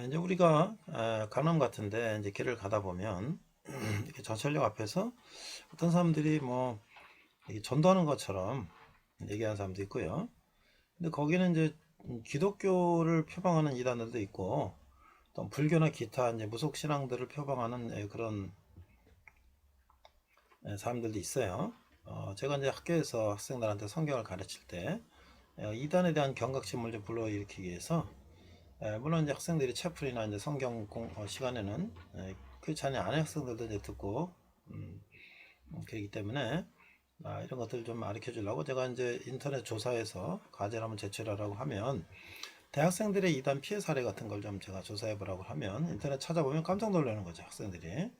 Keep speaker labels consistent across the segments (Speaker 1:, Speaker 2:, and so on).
Speaker 1: 이제 우리가 강남 같은데 이제 길을 가다 보면 이렇게 전철역 앞에서 어떤 사람들이 뭐 이렇게 전도하는 것처럼 얘기하는 사람도 있고요. 근데 거기는 이제 기독교를 표방하는 이단들도 있고 또 불교나 기타 이제 무속 신앙들을 표방하는 그런 사람들도 있어요. 제가 이제 학교에서 학생들한테 성경을 가르칠 때 이단에 대한 경각심을 좀 불러일으키기 위해서 물론 이제 학생들이 채플이나 이제 성경 시간에는 크리스찬이 아닌 학생들도 이제 듣고 음, 그렇기 때문에 이런 것들을 좀 가르쳐 주려고 제가 이제 인터넷 조사해서 과제를 한번 제출하라고 하면 대학생들의 이단 피해 사례 같은 걸 좀 제가 조사해 보라고 하면 인터넷 찾아보면 깜짝 놀라는 거죠, 학생들이.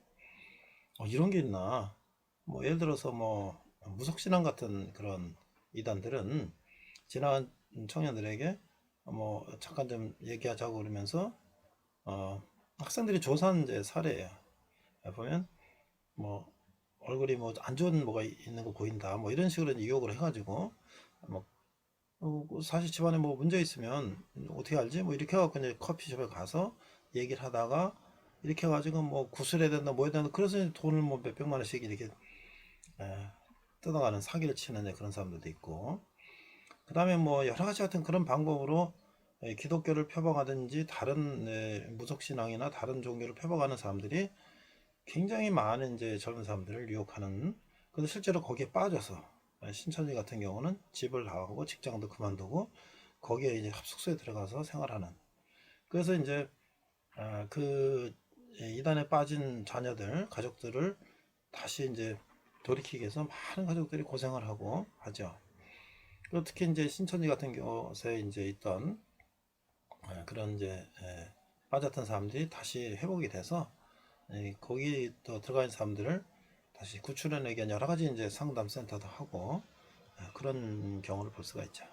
Speaker 1: 이런 게 있나? 뭐 예를 들어서 뭐 무속신앙 같은 그런 이단들은 지나간 청년들에게 뭐 잠깐 좀 얘기하자고 그러면서 어, 학생들이 조사한 이제 사례예요. 보면 뭐 얼굴이 뭐 안 좋은 뭐가 있는 거 보인다 뭐 이런 식으로 유혹을 해가지고 뭐 사실 집안에 뭐 문제 있으면 어떻게 알지 뭐 이렇게 해갖고 이제 커피숍에 가서 얘기를 하다가 이렇게 해가지고 뭐 구슬해야 된다 뭐 해야 된다 그래서 이제 돈을 뭐 몇백만 원씩 이렇게 에, 뜯어가는 사기를 치는 그런 사람들도 있고 그 다음에 뭐 여러 가지 같은 그런 방법으로 기독교를 표방하든지 다른 무속신앙이나 다른 종교를 표방하는 사람들이 굉장히 많은 이제 젊은 사람들을 유혹하는. 근데 실제로 거기에 빠져서 신천지 같은 경우는 집을 나가고 직장도 그만두고 거기에 이제 합숙소에 들어가서 생활하는. 그래서 이제 그 이단에 빠진 자녀들 가족들을 다시 이제 돌이키기 위해서 많은 가족들이 고생을 하고 하죠. 그리고 특히 이제 신천지 같은 경우에 이제 있던 그런 이제 빠졌던 사람들이 다시 회복이 돼서 거기 또 들어가 있는 사람들을 다시 구출해내기 위한 여러 가지 이제 상담 센터도 하고 그런 경우를 볼 수가 있죠.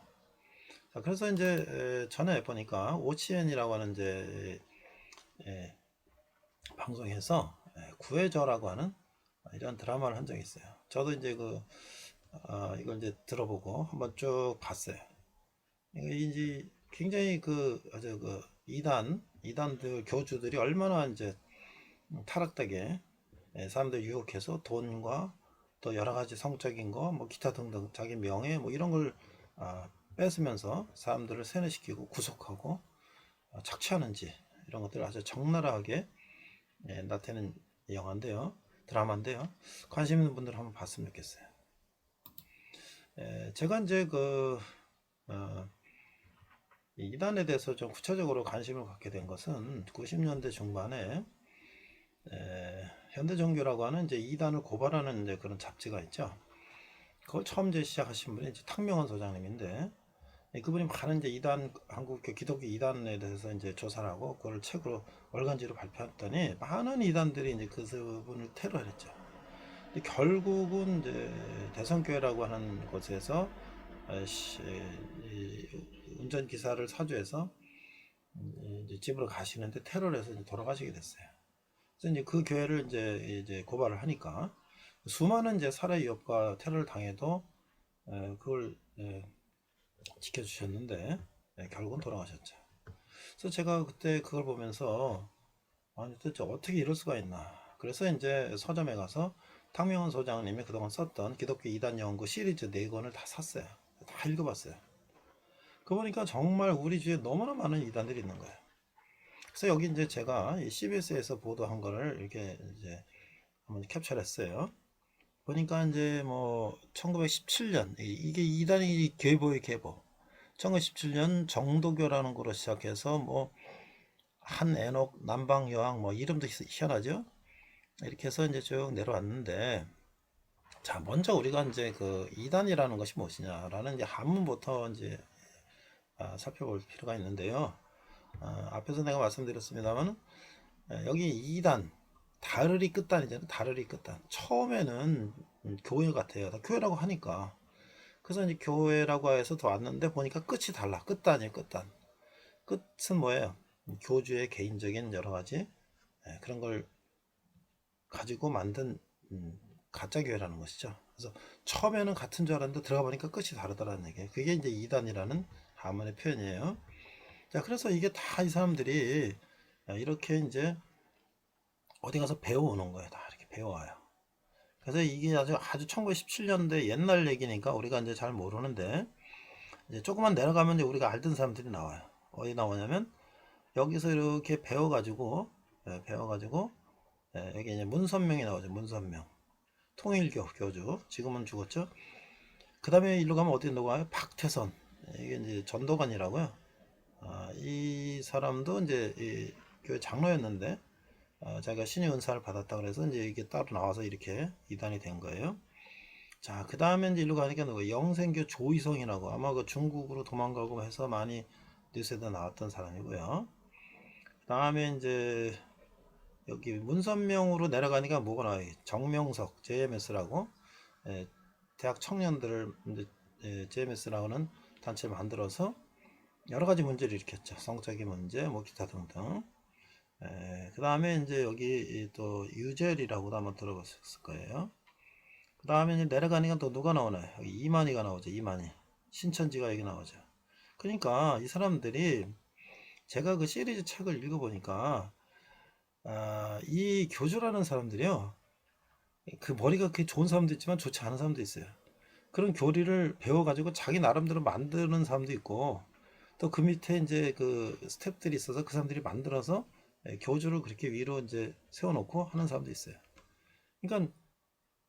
Speaker 1: 자, 그래서 이제 전에 보니까 OCN이라고 하는 이제 에, 방송에서 구해줘라고 하는 이런 드라마를 한 적이 있어요. 저도 이제 이걸 이제 들어보고 한번 쭉 봤어요. 이게 이제 굉장히 아주 이단들 교주들이 얼마나 이제 타락되게 사람들 유혹해서 돈과 또 여러 가지 성적인 거, 뭐 기타 등등 자기 명예 뭐 이런 걸 뺏으면서 사람들을 세뇌시키고 구속하고 착취하는지 이런 것들을 아주 적나라하게 나타내는 영화인데요, 드라마인데요. 관심 있는 분들 한번 봤으면 좋겠어요. 제가 이제 이단에 대해서 좀 구체적으로 관심을 갖게 된 것은 90년대 중반에 현대종교라고 하는 이제 이단을 고발하는 이제 그런 잡지가 있죠. 그걸 처음 이제 시작하신 분이 이제 탁명원 소장님인데 그분이 많은 이제 이단 한국 기독교 이단에 대해서 이제 조사를 하고 그걸 책으로 월간지로 발표했더니 많은 이단들이 이제 그분을 테러했죠. 근데 결국은 이제 대성교회라고 하는 곳에서 운전 기사를 사주해서 이제 집으로 가시는데 테러를 해서 이제 돌아가시게 됐어요. 그래서 이제 그 교회를 이제 고발을 하니까 수많은 이제 살해 위협과 테러를 당해도 그걸 지켜주셨는데 결국은 돌아가셨죠. 그래서 제가 그때 그걸 보면서 아니 도대체 어떻게 이럴 수가 있나. 그래서 이제 서점에 가서 탕명원 소장님이 그동안 썼던 기독교 이단 연구 시리즈 4권을 다 샀어요. 다 읽어봤어요. 그 보니까 정말 우리 주위에 너무나 많은 이단들이 있는 거예요. 그래서 여기 이제 제가 CBS에서 보도한 거를 이렇게 이제 한번 캡처를 했어요. 보니까 이제 뭐 1917년 이게 이단이 계보의 계보. 1917년 정도교라는 거로 시작해서 뭐 한애녹, 남방여왕 뭐 이름도 희한하죠. 이렇게 해서 이제 쭉 내려왔는데 자 먼저 우리가 이제 그 이단이라는 것이 무엇이냐라는 이제 한문부터 이제 살펴볼 필요가 있는데요. 앞에서 내가 말씀드렸습니다만 여기 이단 다르리 끝단이잖아요. 다르리 끝단. 처음에는 교회 같아요. 다 교회라고 하니까. 그래서 이제 교회라고 해서 더 왔는데 보니까 끝이 달라. 끝단이에요. 끝단. 끝은 뭐예요? 교주의 개인적인 여러 가지 그런 걸 가지고 만든 가짜 교회라는 것이죠. 그래서 처음에는 같은 줄 알았는데 들어가 보니까 끝이 다르다라는 얘기예요. 그게 이제 이단이라는 한문의 표현이에요. 자, 그래서 이게 다 이 사람들이 이렇게 이제 어디 가서 배워오는 거예요. 다 이렇게 배워와요. 그래서 이게 아주 1917년대 옛날 얘기니까 우리가 이제 잘 모르는데, 이제 조금만 내려가면 이제 우리가 알던 사람들이 나와요. 어디 나오냐면 여기서 이렇게 배워가지고, 배워가지고, 여기 이제 문선명이 나오죠. 문선명. 통일교 교주. 지금은 죽었죠. 그 다음에 일로 가면 어디 나와요? 박태선. 이게 이제 전도관이라고요. 이 사람도 이제 이 교회 장로였는데, 자기가 신의 은사를 받았다 그래서 이제 이게 따로 나와서 이렇게 이단이 된 거예요. 자, 그 다음에 이제 일로 가니까 누구 영생교 조이성이라고, 아마 그 중국으로 도망가고 해서 많이 뉴스에도 나왔던 사람이고요. 그 다음에 이제 여기 문선명으로 내려가니까 뭐가 나와요? 정명석 JMS라고, 대학 청년들을 이제 JMS라고는 단체를 만들어서 여러 가지 문제를 일으켰죠. 성적인 문제, 뭐 기타 등등. 그 다음에 이제 여기 또 유젤이라고도 한번 들어봤을 거예요. 그 다음에 이제 내려가니까 또 누가 나오나요? 여기 이만희가 나오죠. 이만희. 신천지가 여기 나오죠. 그러니까 이 사람들이, 제가 그 시리즈 책을 읽어보니까 이 교주라는 사람들이요, 그 머리가 그렇게 좋은 사람도 있지만 좋지 않은 사람도 있어요. 그런 교리를 배워가지고 자기 나름대로 만드는 사람도 있고, 또 그 밑에 이제 그 스텝들이 있어서 그 사람들이 만들어서 교주를 그렇게 위로 이제 세워놓고 하는 사람도 있어요. 그러니까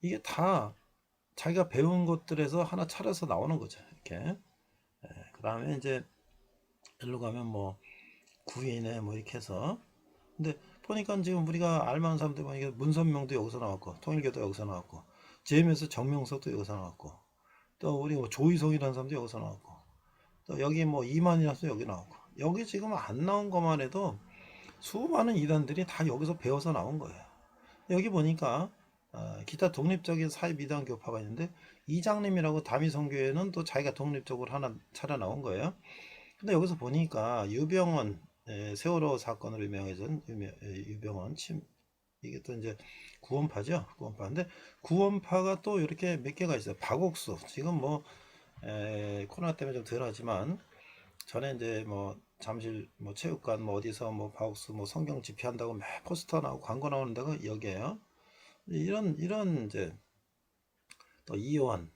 Speaker 1: 이게 다 자기가 배운 것들에서 하나 차려서 나오는 거죠. 이렇게. 그 다음에 이제 일로 가면 뭐 구인에 뭐 이렇게 해서, 근데 보니까 지금 우리가 알만한 사람들 보니까 문선명도 여기서 나왔고, 통일교도 여기서 나왔고, JMS 정명석도 여기서 나왔고, 또 우리 뭐 조희성이라는 사람도 여기서 나왔고, 또 여기 뭐 이만이라는 사람도 여기 나왔고, 여기 지금 안 나온 것만 해도 수많은 이단들이 다 여기서 배워서 나온 거예요. 여기 보니까 기타 독립적인 사입이단 교파가 있는데, 이장님이라고 다미성교회는 또 자기가 독립적으로 하나 차려 나온 거예요. 근데 여기서 보니까 유병원, 세월호 사건으로 유명해진 유병원 침, 이게 또 이제 구원파죠. 구원파인데 구원파가 또 이렇게 몇 개가 있어요. 박옥수, 지금 뭐 코로나 때문에 좀 덜하지만 전에 이제 뭐 잠실 뭐 체육관 뭐 어디서 뭐 박옥수 뭐 성경 집회한다고 막 포스터 나오고 광고 나오는 데가 여기에요. 이런 이제 또 이요한,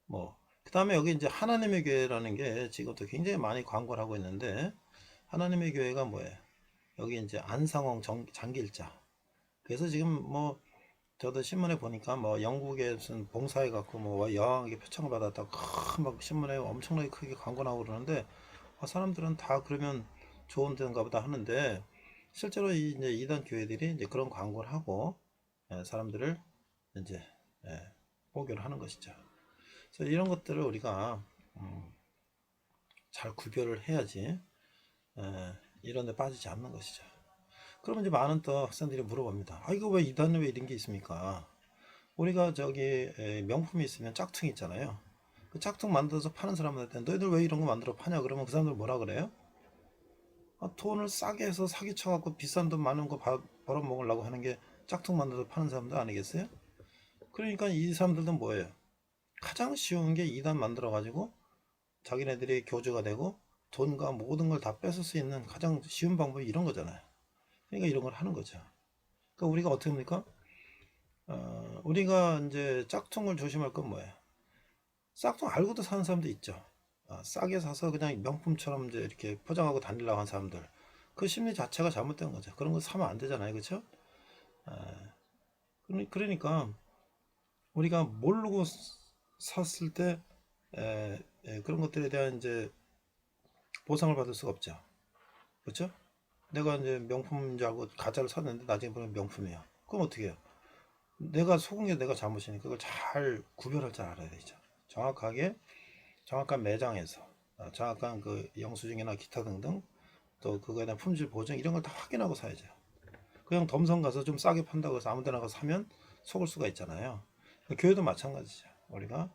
Speaker 1: 뭐 그 다음에 여기 이제 하나님의 교회라는 게 지금도 굉장히 많이 광고를 하고 있는데, 하나님의 교회가 뭐예요? 여기 이제 안상홍 장길자. 그래서 지금 뭐 저도 신문에 보니까 뭐 영국에 무슨 봉사해 갖고 뭐 여왕에게 표창을 받았다고 막 신문에 엄청나게 크게 광고 나오고 그러는데, 사람들은 다 그러면 좋은 데인가 보다 하는데, 실제로 이제 이단 교회들이 이제 그런 광고를 하고 사람들을 이제 포교를 하는 것이죠. 그래서 이런 것들을 우리가 잘 구별을 해야지 이런 데 빠지지 않는 것이죠. 그러면 이제 많은 또 학생들이 물어봅니다. 이거 왜 이단에 왜 이런 게 있습니까? 우리가 저기 명품이 있으면 짝퉁이 있잖아요. 그 짝퉁 만들어서 파는 사람들한테 너희들 왜 이런 거 만들어 파냐 그러면 그 사람들 뭐라 그래요? 돈을 싸게 해서 사기쳐갖고 비싼 돈 많은 거 벌어먹으려고 하는 게 짝퉁 만들어서 파는 사람들 아니겠어요? 그러니까 이 사람들도 뭐예요? 가장 쉬운 게 이단 만들어가지고 자기네들이 교주가 되고 돈과 모든 걸 다 뺏을 수 있는 가장 쉬운 방법이 이런 거잖아요. 그러니까 이런 걸 하는 거죠. 그러니까 우리가 어떻게 합니까? 우리가 이제 짝퉁을 조심할 건 뭐예요? 짝퉁 알고도 사는 사람도 있죠. 싸게 사서 그냥 명품처럼 이제 이렇게 포장하고 다니려고 하는 사람들. 그 심리 자체가 잘못된 거죠. 그런 거 사면 안 되잖아요. 그렇죠? 그러니까 우리가 모르고 샀을 때 그런 것들에 대한 이제 보상을 받을 수가 없죠. 그렇죠? 내가 이제 명품인 줄 알고 가짜를 샀는데 나중에 보면 명품이에요. 그럼 어떻게 해요? 내가 속은 게 내가 잘못이니까 그걸 잘 구별할 줄 알아야 되죠. 정확하게, 정확한 매장에서 정확한 그 영수증이나 기타 등등, 또 그거에 대한 품질 보증 이런 걸 다 확인하고 사야죠. 그냥 덤성 가서 좀 싸게 판다고 해서 아무 데나 가서 사면 속을 수가 있잖아요. 교회도 마찬가지죠. 우리가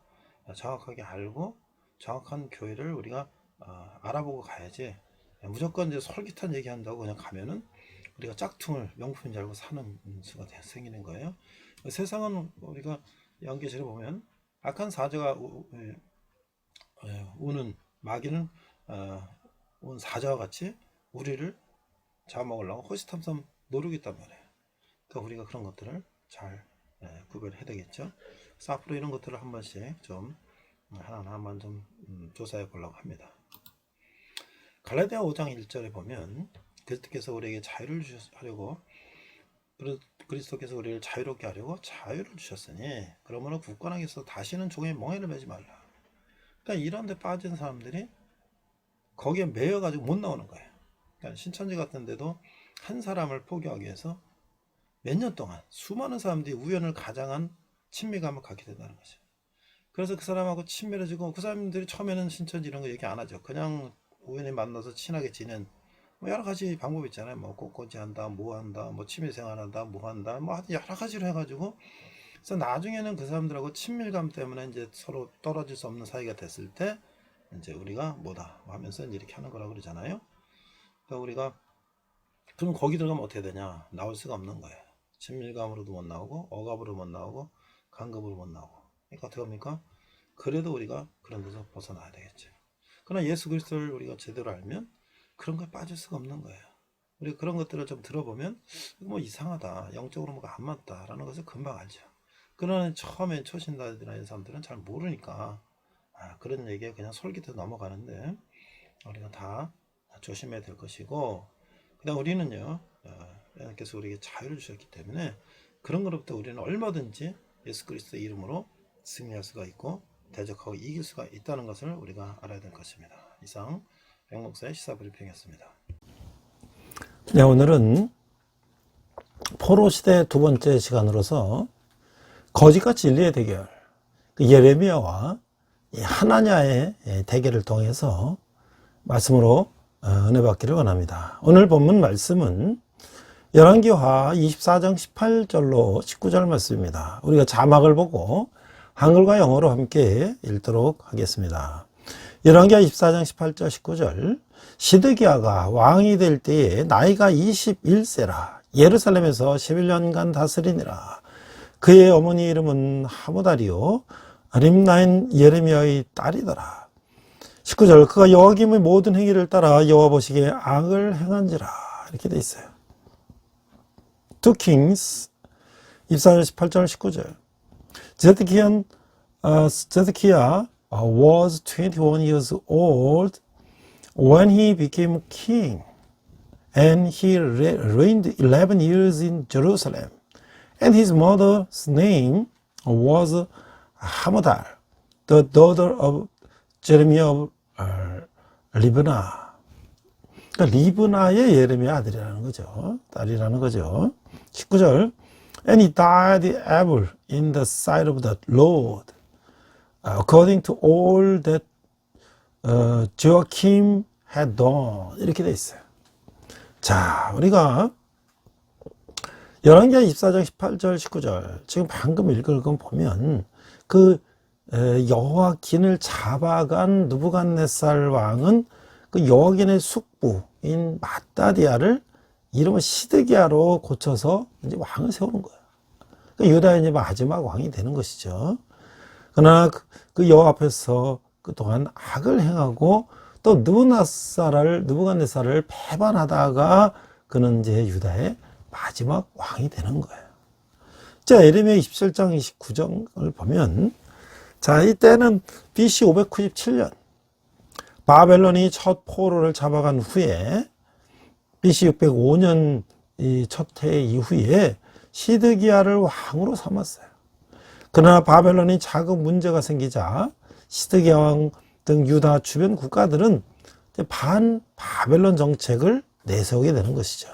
Speaker 1: 정확하게 알고 정확한 교회를 우리가 알아보고 가야지, 무조건 이제 솔깃한 얘기한다고 그냥 가면은 우리가 짝퉁을 명품인 줄 알고 사는 수가 생기는 거예요. 세상은 우리가 연계시를 보면 악한 사자가 우는, 마귀는 온 사자와 같이 우리를 잡아먹으려고 호시탐탐 노리고 있단 말이에요. 그러니까 우리가 그런 것들을 잘 구별해야 되겠죠. 그래서 앞으로 이런 것들을 한 번씩 좀 하나하나 한번 좀 조사해 보려고 합니다. 갈라디아 5장 1절에 보면 그리스도께서 우리에게 자유를 하려고 그리스도께서 우리를 자유롭게 하려고 자유를 주셨으니 그러므로 굳건하게서 다시는 종의 멍에를 매지 말라. 그러니까 이런 데 빠진 사람들이 거기에 매여가지고 못 나오는 거예요. 그러니까 신천지 같은 데도 한 사람을 포기하기 위해서 몇 년 동안 수많은 사람들이 우연을 가장한 친밀감을 갖게 된다는 거죠. 그래서 그 사람하고 친밀해지고 그 사람들이 처음에는 신천지 이런 거 얘기 안 하죠. 그냥 우연히 만나서 친하게 지낸 뭐 여러 가지 방법이 있잖아요. 뭐 꽃꽂이 한다, 뭐 한다, 뭐 취미생활 한다, 뭐 한다, 뭐 하여튼 여러 가지로 해가지고 그래서 나중에는 그 사람들하고 친밀감 때문에 이제 서로 떨어질 수 없는 사이가 됐을 때 이제 우리가 뭐다 하면서 이제 이렇게 하는 거라고 그러잖아요. 그러니까 우리가 그럼 거기 들어가면 어떻게 되냐? 나올 수가 없는 거예요. 친밀감으로도 못 나오고 억압으로 못 나오고 간급으로 못 나오고. 그러니까 어떻게 합니까? 그래도 우리가 그런 데서 벗어나야 되겠죠. 그러나 예수 그리스도를 우리가 제대로 알면 그런 거에 빠질 수가 없는 거예요. 우리가 그런 것들을 좀 들어보면 뭐 이상하다, 영적으로 뭐가 안 맞다라는 것을 금방 알죠. 그러나 처음에 초신자들이나 이런 사람들은 잘 모르니까 그런 얘기에 그냥 솔깃해 넘어가는데 우리가 다 조심해야 될 것이고, 그다음 우리는요 하나님께서 우리에게 자유를 주셨기 때문에 그런 것부터 우리는 얼마든지 예수 그리스도의 이름으로 승리할 수가 있고 대적하고 이길 수가 있다는 것을 우리가 알아야 될 것입니다. 이상 백목사의 시사브리핑이었습니다. 네, 오늘은 포로 시대 두 번째 시간으로서 거짓과 진리의 대결, 예레미야와 하나냐의 대결을 통해서 말씀으로 은혜 받기를 원합니다. 오늘 본문 말씀은 열왕기하 24장 18절로 19절 말씀입니다. 우리가 자막을 보고 한글과 영어로 함께 읽도록 하겠습니다. 열왕기하 24장 18절 19절. 시드기야가 왕이 될 때에 나이가 21세라 예루살렘에서 11년간 다스리니라. 그의 어머니 이름은 하무다리요 림나인 예레미야의 딸이더라. 19절. 그가 여호와김의 모든 행위를 따라 여호와 보시기에 악을 행한지라. 이렇게 돼 있어요. 2 Kings 24절 18절 19절. 제데키야 was 21 years old when he became king, and he reigned 11 years in Jerusalem. And his mother's name was Hamudal, the daughter of Jeremiah of 리브나. 그러니까 리브나의 예레미야 아들이라는 거죠. 딸이라는 거죠. 19절. And he died ever in the sight of the Lord, according to all that Joachim had done. 이렇게 돼 있어요. 자, 우리가 열왕기하 24장 18절 19절 지금 방금 읽은 거 보면 그 여호와긴을 잡아간 느부갓네살 왕은 그 여호와긴의 숙부인 마따디아를 이름을 시드기야로 고쳐서 이제 왕을 세우는 거예요. 그러니까 유다의 이제 마지막 왕이 되는 것이죠. 그러나 그 여호와 앞에서 그동안 악을 행하고 또 느부갓네살을 배반하다가 그는 이제 유다의 마지막 왕이 되는 거예요. 자, 예레미야 27장 29절을 보면 자, 이때는 BC 597년 바벨론이 첫 포로를 잡아간 후에 BC 605년 이 첫 해 이후에 시드기야를 왕으로 삼았어요. 그러나 바벨론이 작은 문제가 생기자 시드기야 왕 등 유다 주변 국가들은 반 바벨론 정책을 내세우게 되는 것이죠.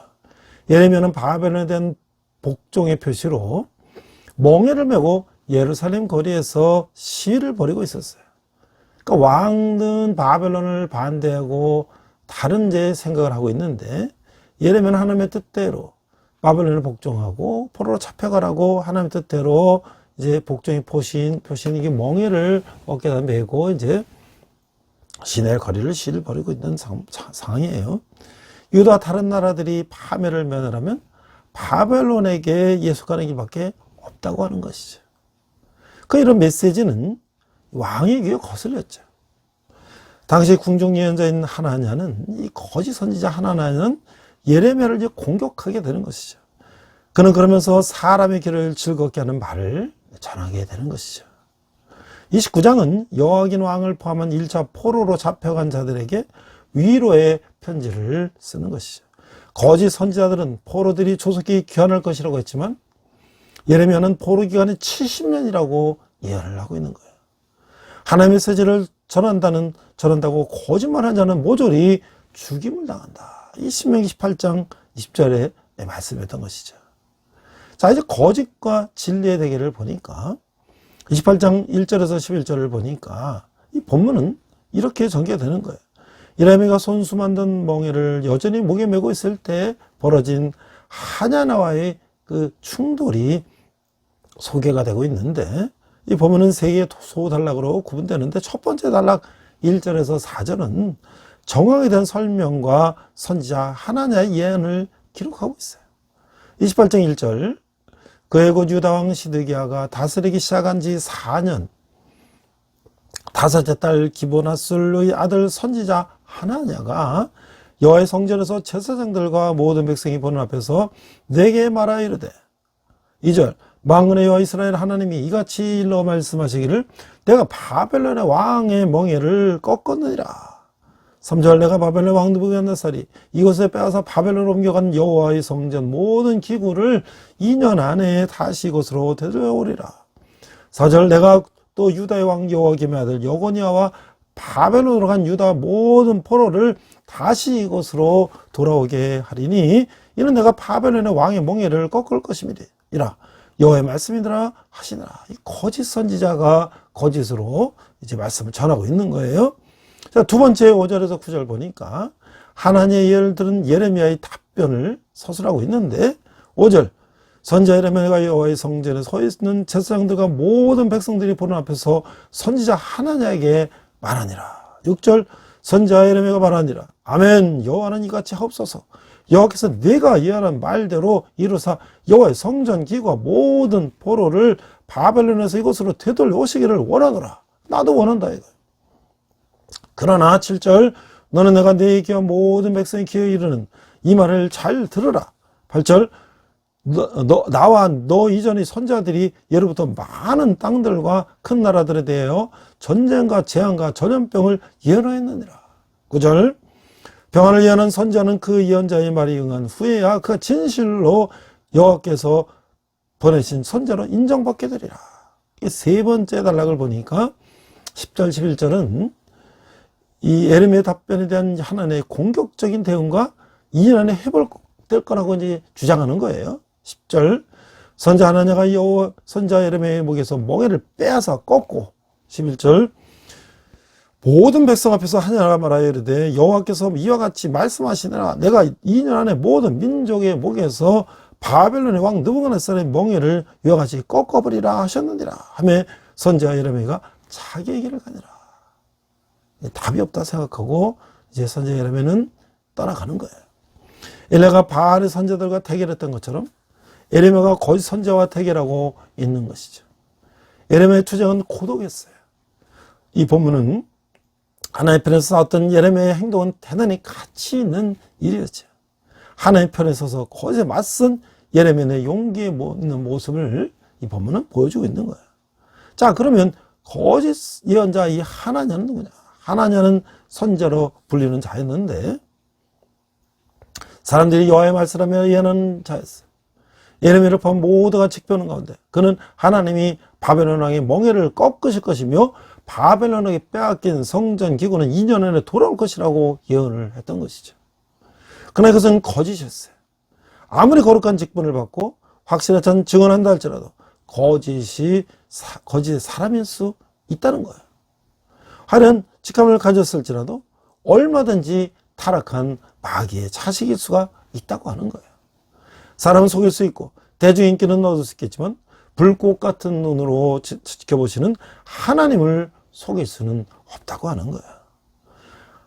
Speaker 1: 예레미야는 바벨론에 대한 복종의 표시로 멍에를 메고 예루살렘 거리에서 시위를 벌이고 있었어요. 그러니까 왕은 바벨론을 반대하고 다른 제 생각을 하고 있는데 예레미야는 하나님의 뜻대로 바벨론을 복종하고 포로로 잡혀가라고 하나님의 뜻대로 이제 복종의 표신 이게 멍에를 어깨에다 메고 이제 시내 거리를 시위를 벌이고 있는 상황이에요. 유다 다른 나라들이 파멸을 면하려면 바벨론에게 예수가는 길밖에 없다고 하는 것이죠. 그 이런 메시지는 왕의 귀에 거슬렸죠. 당시 궁중 예언자인 하나냐는 이 거짓 선지자 하나냐는
Speaker 2: 예레미야를 이제 공격하게 되는 것이죠. 그는 그러면서 사람의 길을 즐겁게 하는 말을 전하게 되는 것이죠. 29장은 여호와긴 왕을 포함한 1차 포로로 잡혀간 자들에게 위로의 편지를 쓰는 것이죠. 거짓 선지자들은 포로들이 조속히 귀환할 것이라고 했지만 예레미야는 포로 기간이 70년이라고 예언을 하고 있는 거예요. 하나님의 메시지를 전한다고 거짓말한 자는 모조리 죽임을 당한다. 이 신명기 18장 20절에 말씀했던 것이죠. 자, 이제 거짓과 진리의 대결을 보니까 28장 1절에서 11절을 보니까 이 본문은 이렇게 전개되는 거예요. 예레미야가 손수 만든 멍에를 여전히 목에 메고 있을 때 벌어진 하냐나와의 그 충돌이 소개가 되고 있는데, 이 본문은 세 개의 소단락으로 구분되는데 첫 번째 단락 1절에서 4절은 정황에 대한 설명과 선지자 하나냐의 예언을 기록하고 있어요. 28장 1절, 그의 곧 유다왕 시드기야가 다스리기 시작한 지 4년, 다섯째 딸 기브나술의 아들 선지자 하나냐가 여호와의 성전에서 제사장들과 모든 백성이 보는 앞에서 내게 말하여 이르되, 2절, 만군의 여호와 이스라엘 하나님이 이같이 일러 말씀하시기를 내가 바벨론의 왕의 멍에를 꺾었느니라. 3절, 내가 바벨론 왕 느부갓네살이 이곳에 빼앗아 바벨론으로 옮겨간 여호와의 성전 모든 기구를 2년 안에 다시 이곳으로 되돌려오리라. 4절, 내가 또 유다의 왕 여호와김의 아들 여고니아와 바벨론으로 간 유다 모든 포로를 다시 이곳으로 돌아오게 하리니 이는 내가 바벨론의 왕의 멍에를 꺾을 것임이라. 여호와의 말씀이더라 하시니라. 이 거짓 선지자가 거짓으로 이제 말씀을 전하고 있는 거예요. 자, 두 번째 5절에서 9절 보니까 하나님의 예를 들은 예레미야의 답변을 서술하고 있는데, 5절, 선지자 예레미야가 여호와의 성전에 서 있는 제사장들과 모든 백성들이 보는 앞에서 선지자 하나냐에게 말하니라. 6절, 선지자 예레미야가 말하니라. 아멘. 여호와는 이같이 하옵소서. 여호와께서 내가 예언한 말대로 이루사 여호와의 성전 기구와 모든 포로를 바벨론에서 이곳으로 되돌려 오시기를 원하노라. 나도 원한다 이거. 그러나 7절, 너는 내가 내 귀와 모든 백성의 귀에 이르는 이 말을 잘 들으라. 8절, 나와 너 이전의 선지자들이 예로부터 많은 땅들과 큰 나라들에 대하여 전쟁과 재앙과 전염병을 예언하였느니라. 9절, 평안을 예언한 선지자는 그 예언자의 말이 응한 후에야 그가 진실로 여호와께서 보내신 선지자로 인정받게 되리라. 이 세 번째 단락을 보니까 10절 11절은 이 예레미야의 답변에 대한 하나님의 공격적인 대응과 2년 안에 회복될 거라고 이제 주장하는 거예요. 10절, 선지자 하나냐가 여호와 선지자 예레미야의 목에서 멍에를 빼앗아 꺾고, 11절, 모든 백성 앞에서 하나가 말하여 이르되 여호와께서 이와 같이 말씀하시느라 내가 2년 안에 모든 민족의 목에서 바벨론의 왕 느부갓네살의 멍에를 이와 같이 꺾어버리라 하셨느니라 하며 선지자 예레미야가 자기의 길을 가니라. 답이 없다 생각하고 이제 선지자 예레미야는 떠나가는 거예요. 엘레가 바알의 선지자들과 대결했던 것처럼 예레미야가 거짓 선지자와 대결하고 있는 것이죠. 예레미야의 투쟁은 고독했어요. 이 본문은 하나님의 편에서 싸웠던 예레미야의 행동은 대단히 가치 있는 일이었죠. 하나님의 편에 서서 거짓에 맞선 예레미야의 용기 있는 모습을 이 본문은 보여주고 있는 거예요. 자, 그러면 거짓 예언자 이 하나냐는 누구냐? 하나냐는 선지자로 불리는 자였는데 사람들이 여호와의 말씀하며 예언하는 자였어요. 예레미야를 포함 모두가 직변하는 가운데 그는 하나님이 바벨론 왕의 멍에를 꺾으실 것이며 바벨론에게 빼앗긴 성전 기구는 2년 안에 돌아올 것이라고 예언을 했던 것이죠. 그러나 그것은 거짓이었어요. 아무리 거룩한 직분을 받고 확실한 증언한다 할지라도 거짓의 사람일 수 있다는 거예요. 하여간 직함을 가졌을지라도 얼마든지 타락한 마귀의 자식일 수가 있다고 하는 거예요. 사람은 속일 수 있고 대중 인기는 얻을 수 있겠지만 불꽃 같은 눈으로 지켜보시는 하나님을 속일 수는 없다고 하는 거예요.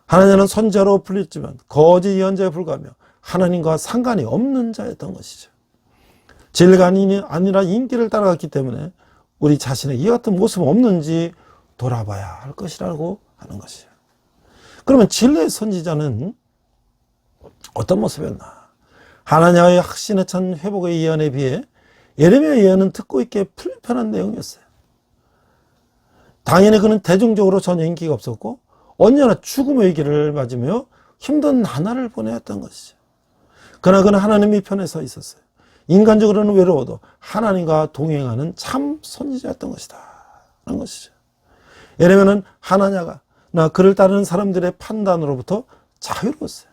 Speaker 2: 하나님은 선지자로 불렸지만 거짓 예언자에 불과하며 하나님과 상관이 없는 자였던 것이죠. 진리가 아니라 인기를 따라갔기 때문에 우리 자신의 이 같은 모습은 없는지 돌아봐야 할 것이라고 하는 것이에요. 그러면 진리의 선지자는 어떤 모습이었나? 하나냐의 확신에 찬 회복의 예언에 비해 예레미야 예언은 듣고 있기에 불편한 내용이었어요. 당연히 그는 대중적으로 전혀 인기가 없었고 언제나 죽음의 길을 맞으며 힘든 나날을 보내야 했던 것이죠. 그러나 그는 하나님의 편에 서 있었어요. 인간적으로는 외로워도 하나님과 동행하는 참 선지자였던 것이다 라는 것이죠. 예레미야는 하나냐가 그를 따르는 사람들의 판단으로부터 자유로웠어요.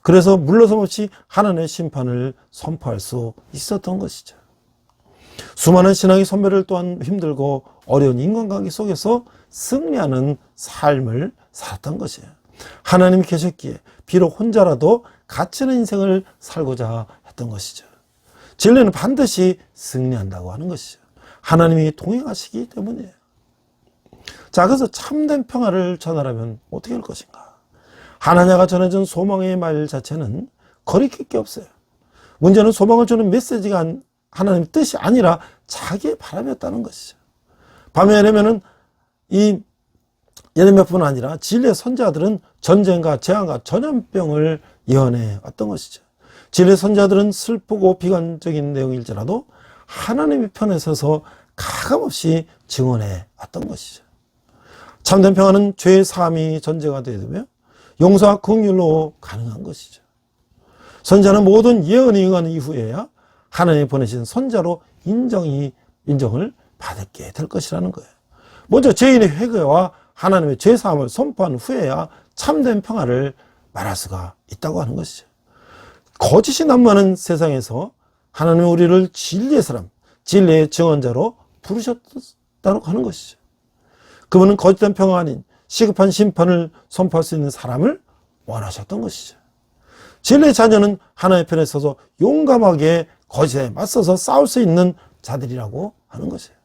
Speaker 2: 그래서 물러섬 없이 하나님의 심판을 선포할 수 있었던 것이죠. 수많은 신앙의 선배를 또한 힘들고 어려운 인간관계 속에서 승리하는 삶을 살았던 것이에요. 하나님이 계셨기에 비록 혼자라도 가치 있는 인생을 살고자 했던 것이죠. 진리는 반드시 승리한다고 하는 것이죠. 하나님이 동행하시기 때문이에요. 자, 그래서 참된 평화를 전하려면 어떻게 할 것인가? 하나냐가 전해준 소망의 말 자체는 거리낄 게 없어요. 문제는 소망을 주는 메시지가 하나님의 뜻이 아니라 자기의 바람이었다는 것이죠. 밤에 예레미야는 이 예레미야뿐 아니라 진리의 선지자들은 전쟁과 재앙과 전염병을 예언해 왔던 것이죠. 진리의 선지자들은 슬프고 비관적인 내용일지라도 하나님의 편에 서서 가감없이 증언해 왔던 것이죠. 참된 평화는 죄의 사함이 전제가 되며 용서와 긍휼로 가능한 것이죠. 선지자는 모든 예언이 응하는 이후에야 하나님이 보내신 선지자로 인정을 받게 될 것이라는 거예요. 먼저 죄인의 회개와 하나님의 죄사함을 선포한 후에야 참된 평화를 말할 수가 있다고 하는 것이죠. 거짓이 난무하는 세상에서 하나님은 우리를 진리의 사람, 진리의 증언자로 부르셨다고 하는 것이죠. 그분은 거짓된 평화가 아닌 시급한 심판을 선포할 수 있는 사람을 원하셨던 것이죠. 진리의 자녀는 하나님의 편에 서서 용감하게 거짓에 맞서서 싸울 수 있는 자들이라고 하는 것이에요.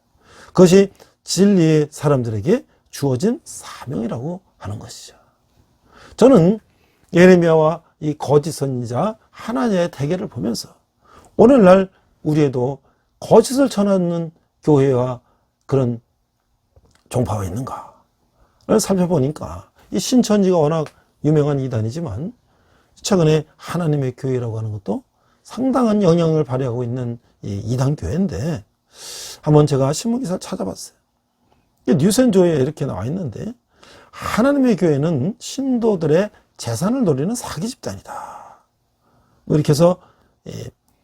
Speaker 2: 그것이 진리의 사람들에게 주어진 사명이라고 하는 것이죠. 저는 예레미야와 이 거짓 선지자 하나냐의 대결을 보면서 오늘날 우리에도 거짓을 전하는 교회와 그런 종파가 있는가를 살펴보니까 이 신천지가 워낙 유명한 이단이지만 최근에 하나님의 교회라고 하는 것도 상당한 영향을 발휘하고 있는 이 이단 교회인데 한번 제가 신문기사를 찾아봤어요. 뉴센조에 이렇게 나와 있는데 하나님의 교회는 신도들의 재산을 노리는 사기 집단이다. 이렇게 해서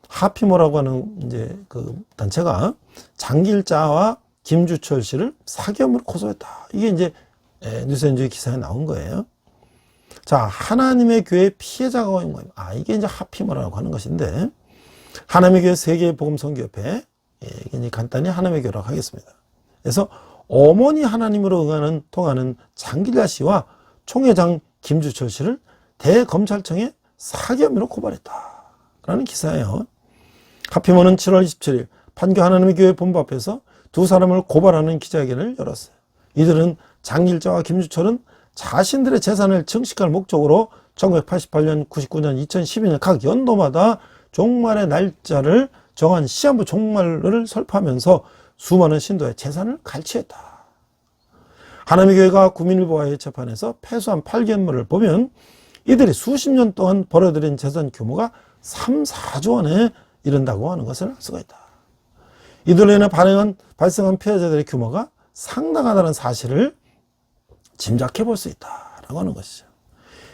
Speaker 2: 하피모라고 하는 이제 그 단체가 장길자와 김주철 씨를 사기 혐의로 고소했다. 이게 이제 뉴스엔조의 기사에 나온 거예요. 자, 하나님의 교회 피해자가 뭐예요? 이게 이제 하피모라고 하는 것인데 하나님의 교회 세계복음선교협회 이게 간단히 하나님의 교회라고 하겠습니다. 그래서 어머니 하나님으로 통하는 장길자 씨와 총회장 김주철 씨를 대검찰청에 사기 혐의로 고발했다. 라는 기사예요. 하피모는 7월 27일 판교 하나님의 교회 본부 앞에서 두 사람을 고발하는 기자회견을 열었어요. 이들은 장길자와 김주철은 자신들의 재산을 증식할 목적으로 1988년, 99년, 2012년 각 연도마다 종말의 날짜를 정한 시한부 종말을 설파하면서 수많은 신도의 재산을 갈취했다. 하나님의 교회가 구민일보와의 재판에서 패소한 8개월을 보면 이들이 수십 년 동안 벌어들인 재산 규모가 3, 4조 원에 이른다고 하는 것을 알 수가 있다. 이들로 인해 발생한 피해자들의 규모가 상당하다는 사실을 짐작해 볼 수 있다라고 하는 것이죠.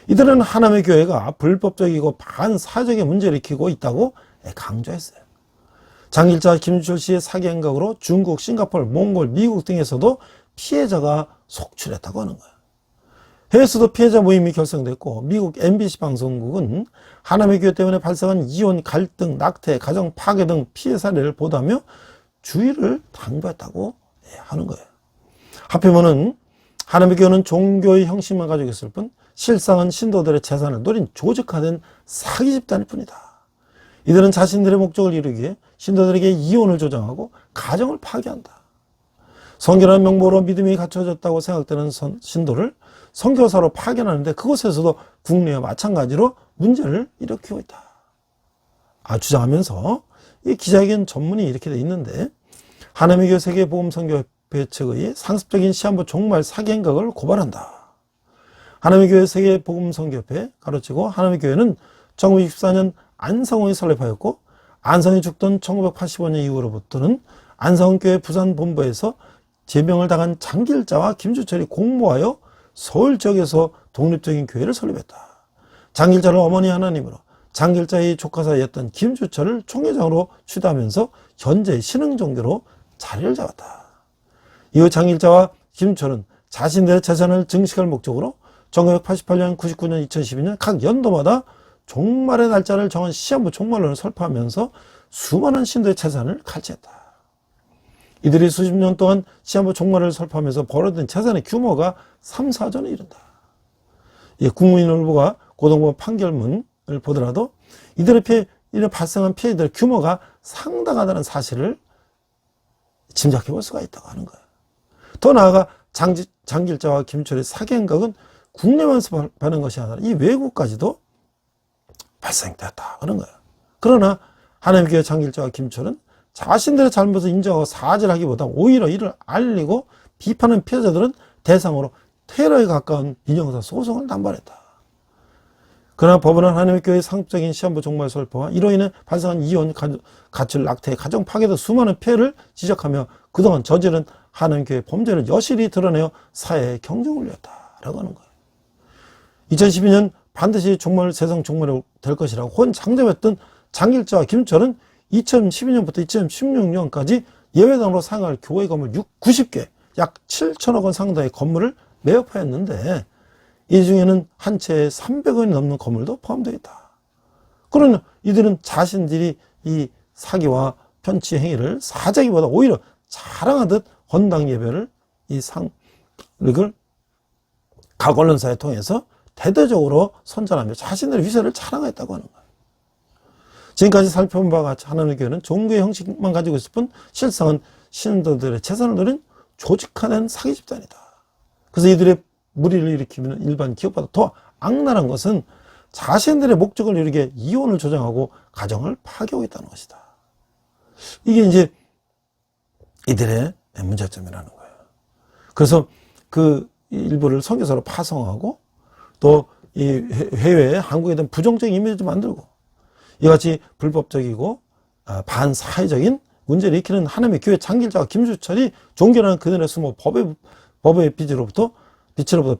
Speaker 2: 이들은 하나님의 교회가 불법적이고 반사적인 문제를 일으키고 있다고 강조했어요. 장길자 김주철 씨의 사기 행각으로 중국, 싱가포르, 몽골, 미국 등에서도 피해자가 속출했다고 하는 거예요. 해외에서도 피해자 모임이 결성됐고 미국 MBC 방송국은 하나님의 교회 때문에 발생한 이혼, 갈등, 낙태, 가정 파괴 등 피해 사례를 보도하며 주의를 당부했다고 하는 거예요. 하필이면 하나님의 교회는 종교의 형식만 가지고 있을 뿐 실상은 신도들의 재산을 노린 조직화된 사기 집단일 뿐이다. 이들은 자신들의 목적을 이루기 위해 신도들에게 이혼을 조장하고 가정을 파괴한다. 선교라는 명목으로 믿음이 갖춰졌다고 생각되는 신도를 선교사로 파견하는데 그곳에서도 국내와 마찬가지로 문제를 일으키고 있다. 주장하면서 이 기자회견 전문이 이렇게 돼 있는데 하나님의 교회 세계복음선교협회 측의 상습적인 시한부 종말 사기 행각을 고발한다. 하나님의 교회 세계복음선교협회 가로치고 하나님의 교회는 1964년 안성홍이 설립하였고, 안성이 죽던 1985년 이후로부터는 안성교회 부산본부에서 제명을 당한 장길자와 김주철이 공모하여 서울 지역에서 독립적인 교회를 설립했다. 장길자를 어머니 하나님으로, 장길자의 조카 사이였던 김주철을 총회장으로 추대하면서 현재 신흥종교로 자리를 잡았다. 이후 장길자와 김주철은 자신들의 재산을 증식할 목적으로 1988년, 99년, 2012년 각 연도마다 종말의 날짜를 정한 시한부 종말론을 설파하면서 수많은 신도의 재산을 칼취했다. 이들이 수십 년 동안 시한부 종말을 설파하면서 벌어진 재산의 규모가 3, 4조에 이른다. 국무인을보가 고등법원 판결문을 보더라도 이들의 발생한 피해들의 규모가 상당하다는 사실을 짐작해 볼 수가 있다고 하는 거예요. 더 나아가 장길자와 김철의 사기 행각은 국내만서 발생한 것이 아니라 이 외국까지도 발생됐다 하는 거예요. 그러나 하나님교회 장길자와 김철은 자신들의 잘못을 인정하고 사죄를 하기보다 오히려 이를 알리고 비판하는 피해자들은 대상으로 테러에 가까운 민형사 소송을 남발했다. 그러나 법원은 하나님의 교회의 상습적인 시한부 종말 설포와 이로 인해 발생한 이혼, 가출, 낙태, 가정 파괴 등 수많은 피해를 지적하며 그동안 저지른 하나님의 교회의 범죄를 여실히 드러내어 사회에 경종을 울렸다라고 하는 거예요. 2012년 반드시 세상 종말이 될 것이라고 혼장담했던 장길자와 김철은 2012년부터 2016년까지 예외당으로 사용할 교회 건물 90개, 약 7천억 원 상당의 건물을 매입하였는데 이 중에는 한 채에 300원이 넘는 건물도 포함되어 있다. 그러나 이들은 자신들이 이 사기와 편취 행위를 사자기보다 오히려 자랑하듯 헌당 예배를 이걸 각 언론사에 통해서 대대적으로 선전하며 자신들의 위세를 자랑했다고 하는 거예요. 지금까지 살펴본 바와 같이 하나님의 교회는 종교의 형식만 가지고 있을 뿐 실상은 신도들의 재산을 노린 조직화된 사기 집단이다. 그래서 이들의 무리를 일으키면 일반 기업보다 더 악랄한 것은 자신들의 목적을 이루게 이혼을 조장하고 가정을 파괴하고 있다는 것이다. 이게 이제 이들의 문제점이라는 거예요. 그래서 그 일부를 선교사로 파송하고 또 이 해외에 한국에 대한 부정적인 이미지도 만들고 이같이 불법적이고 반사회적인 문제를 일으키는 하나님의 교회 장길자와 김주철이 종교라는 그들의 숨어 법의 빛으로부터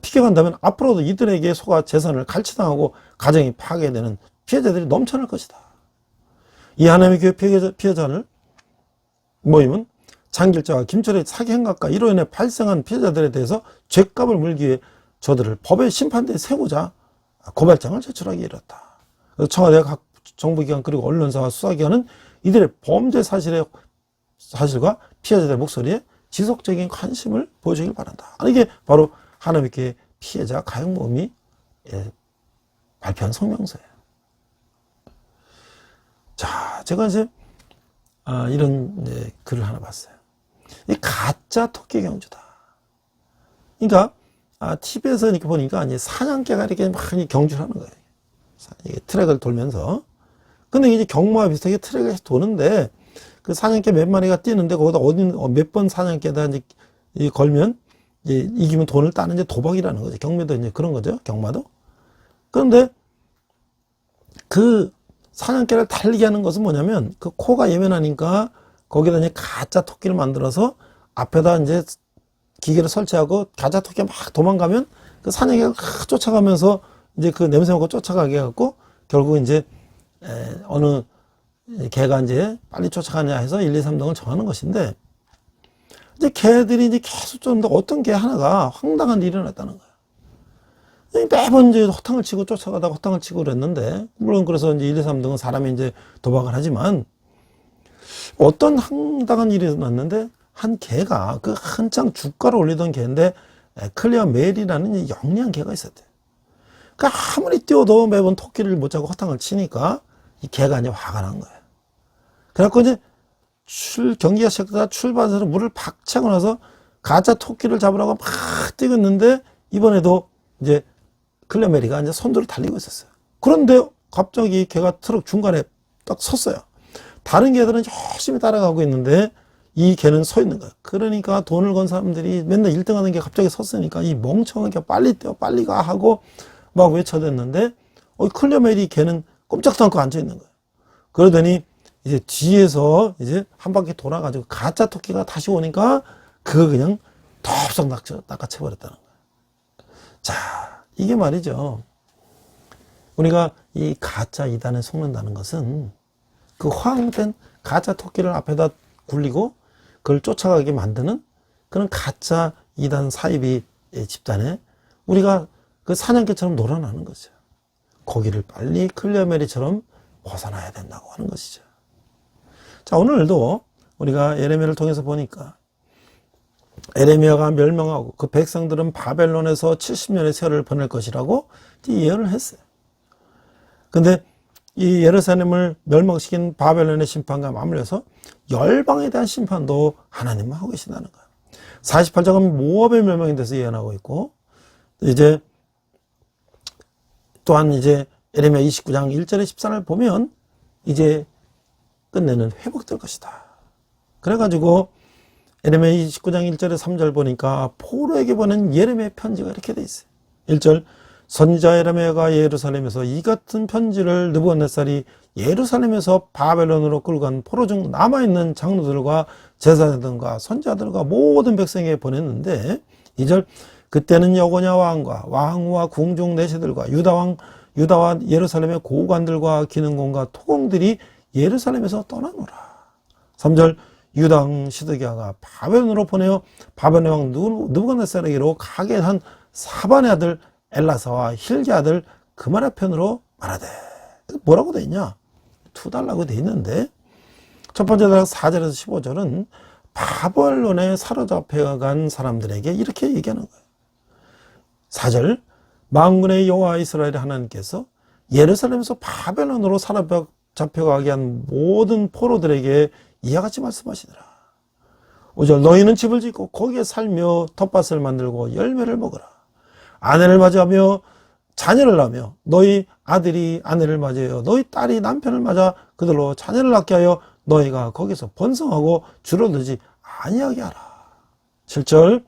Speaker 2: 피격한다면 앞으로도 이들에게 속아 재산을 갈취당하고 가정이 파괴되는 피해자들이 넘쳐날 것이다. 이 하나님의 교회 피해자를 모임은 장길자와 김철의 사기 행각과 이로 인해 발생한 피해자들에 대해서 죗값을 물기 위해 저들을 법의 심판대에 세우자 고발장을 제출하기 이뤘다. 청와대와 각 정부기관 그리고 언론사와 수사기관은 이들의 범죄 사실과 피해자들의 목소리에 지속적인 관심을 보여주길 바란다. 이게 바로 하나님의 교회 피해자 가용모임이 발표한 성명서예요. 자, 제가 이제 이런 글을 하나 봤어요. 이 가짜 토끼 경주다. 그러니까 TV에서 이렇게 보니까 이제 사냥개가 이렇게 막 경주를 하는 거예요. 이게 트랙을 돌면서. 근데 이제 경마와 비슷하게 트랙을 도는데 그 사냥개 몇 마리가 뛰는데 거기다 몇 번 사냥개다 이제 걸면 이제 이기면 돈을 따는 이제 도박이라는 거죠. 경매도 이제 그런 거죠. 경마도. 그런데 그 사냥개를 달리게 하는 것은 뭐냐면 그 코가 예민하니까 거기다 이제 가짜 토끼를 만들어서 앞에다 이제 기계를 설치하고 가짜 토끼가 막 도망가면 그 사냥개가 쫓아가면서 이제 그 냄새 맡고 쫓아가게 해갖고 결국 이제 어느 개가 이제 빨리 쫓아가냐 해서 1, 2, 3등을 정하는 것인데 이제 개들이 이제 계속 쫓는데 어떤 개 하나가 황당한 일이 일어났다는 거예요. 매번 이제 허탕을 치고 쫓아가다가 허탕을 치고 그랬는데 물론 그래서 이제 1, 2, 3등은 사람이 이제 도박을 하지만 어떤 황당한 일이 일어났는데 한 개가 그 한창 주가를 올리던 개인데 클리어 멜이라는 영리한 개가 있었대요. 그 아무리 뛰어도 매번 토끼를 못 잡고 허탕을 치니까 이 개가 이제 화가 난 거예요. 그래갖고 이제 경기가 시작되다 출발해서 물을 팍 차고 나서 가짜 토끼를 잡으라고 막 뛰고 있는데 이번에도 이제 클레메리가 이제 선두를 달리고 있었어요. 그런데 갑자기 개가 트럭 중간에 딱 섰어요. 다른 개들은 열심히 따라가고 있는데 이 개는 서 있는 거예요. 그러니까 돈을 건 사람들이 맨날 1등 하는 게 갑자기 섰으니까 이 멍청한 개 빨리 뛰어 빨리 가 하고 막 외쳐댔는데 클레메리 개는 꼼짝도 않고 앉아 있는 거예요. 그러더니 이제 뒤에서 이제 한 바퀴 돌아가지고 가짜 토끼가 다시 오니까 그거 그냥 덥석 낚아채버렸다는 거예요. 자, 이게 말이죠. 우리가 이 가짜 이단에 속는다는 것은 그 허황된 가짜 토끼를 앞에다 굴리고 그걸 쫓아가게 만드는 그런 가짜 이단 사이비 집단에 우리가 그 사냥개처럼 놀아나는 거죠. 거기를 빨리 클리어메리처럼 벗어나야 된다고 하는 것이죠. 자, 오늘도 우리가 예레미야를 통해서 보니까 예레미야가 멸망하고 그 백성들은 바벨론에서 70년의 세월을 보낼 것이라고 예언을 했어요. 근데 이 예루살렘을 멸망시킨 바벨론의 심판과 맞물려서 열방에 대한 심판도 하나님만 하고 계신다는 거예요. 48장은 모압의 멸망에 대해서 예언하고 있고, 이제 또한 이제 예레미야 29장 1절에 14절을 보면 이제 끝내는 회복될 것이다. 그래가지고 예레미야 29장 1절에 3절 보니까 포로에게 보낸 예레미야 편지가 이렇게 돼 있어요. 1절, 선지자 예레미야가 예루살렘에서 이 같은 편지를 느부갓네살이 예루살렘에서 바벨론으로 끌고 간 포로 중 남아있는 장로들과 제사장들과 선지자들과 모든 백성에게 보냈는데, 2절, 그때는 여고냐 왕과 왕후와 궁중 내시들과 유다와 예루살렘의 고관들과 기능공과 토공들이 예루살렘에서 떠나노라. 3절, 유다 왕 시드기야가 바벨론으로 보내어 바벨론 왕 느부갓네살에게로 가게 한 사반의 아들 엘라사와 힐기 아들 그마랴 편으로 말하되. 뭐라고 돼 있냐? 2달라고 돼 있는데, 첫 번째 달 4절에서 15절은 바벨론에 사로잡혀간 사람들에게 이렇게 얘기하는 거예요. 4절, 만군의 여호와 이스라엘의 하나님께서 예루살렘에서 바벨론으로 사로잡혀가게 한 모든 포로들에게 이와 같이 말씀하시더라. 5절, 너희는 집을 짓고 거기에 살며 텃밭을 만들고 열매를 먹으라. 아내를 맞이하며 자녀를 낳으며 너희 아들이 아내를 맞이하여 너희 딸이 남편을 맞아 그들로 자녀를 낳게 하여 너희가 거기서 번성하고 줄어들지 아니하게 하라. 7절,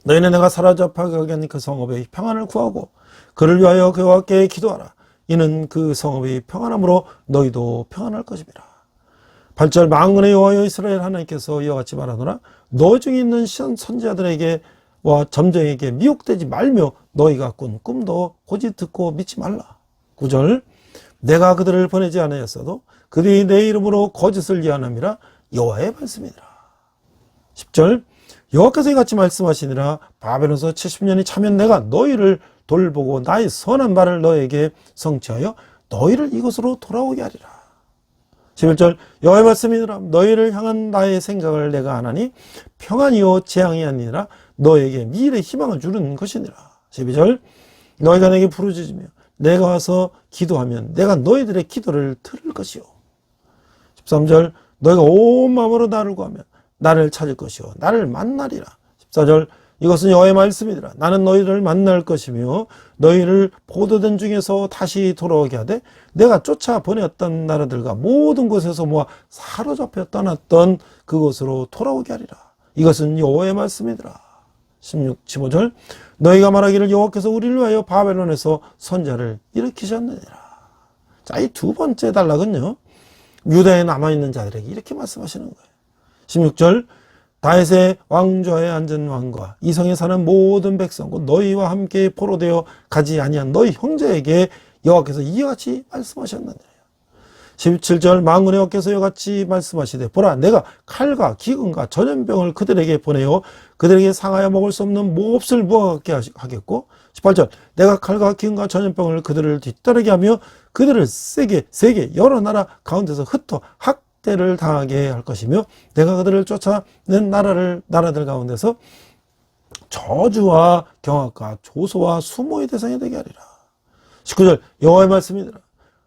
Speaker 2: 너희는 내가 사로잡혀가게 한 그 성읍의 평안을 구하고 그를 위하여 그와 함께 기도하라. 이는 그 성읍이 평안함으로 너희도 평안할 것입니다. 8절, 만군의 여호와 이스라엘 하나님께서 이와 같이 말하노라. 너 중에 있는 선지자들에게 와 점쟁에게 미혹되지 말며 너희가 꾼 꿈도 고지 듣고 믿지 말라. 9절, 내가 그들을 보내지 않았어도 그들이 내 이름으로 거짓을 예언함이라 여호와의 말씀이니라. 10절, 여호와께서 이같이 말씀하시니라. 바벨론에서 70년이 차면 내가 너희를 돌보고 나의 선한 말을 너에게 성취하여 너희를 이곳으로 돌아오게 하리라. 11절, 여호와의 말씀이니라. 너희를 향한 나의 생각을 내가 안 하니 평안이요 재앙이 아니라 너에게 미래의 희망을 주는 것이니라. 12절, 너희가 내게 부르짖으며 내가 와서 기도하면 내가 너희들의 기도를 들을 것이요. 13절, 너희가 온 마음으로 나를 구하면 나를 찾을 것이요 나를 만나리라. 14절, 이것은 여호와의 말씀이니라. 나는 너희를 만날 것이며 너희를 포도된 중에서 다시 돌아오게 하되 내가 쫓아 보냈던 나라들과 모든 곳에서 모아 사로잡혀 떠났던 그곳으로 돌아오게 하리라. 이것은 여호와의 말씀이니라. 15절, 너희가 말하기를 여호와께서 우리를 위하여 바벨론에서 선자를 일으키셨느니라. 자, 이 두 번째 단락은요, 유다에 남아있는 자들에게 이렇게 말씀하시는 거예요. 16절, 다윗의 왕좌에 앉은 왕과 이 성에 사는 모든 백성 곧 너희와 함께 포로되어 가지 아니한 너희 형제에게 여호와께서 이와 같이 말씀하셨느니라. 17절, 만군의 여호와께서 이와 같이 말씀하시되 보라 내가 칼과 기근과 전염병을 그들에게 보내어 그들에게 상하여 먹을 수 없는 몹을 무화같게 하겠고, 18절, 내가 칼과 기근과 전염병을 그들을 뒤따르게 하며 그들을 세게 여러 나라 가운데서 흩어 학대를 당하게 할 것이며 내가 그들을 쫓아낸 나라들 가운데서 저주와 경악과 조소와 수모의 대상이 되게 하리라. 19절, 여호와의 말씀이니라.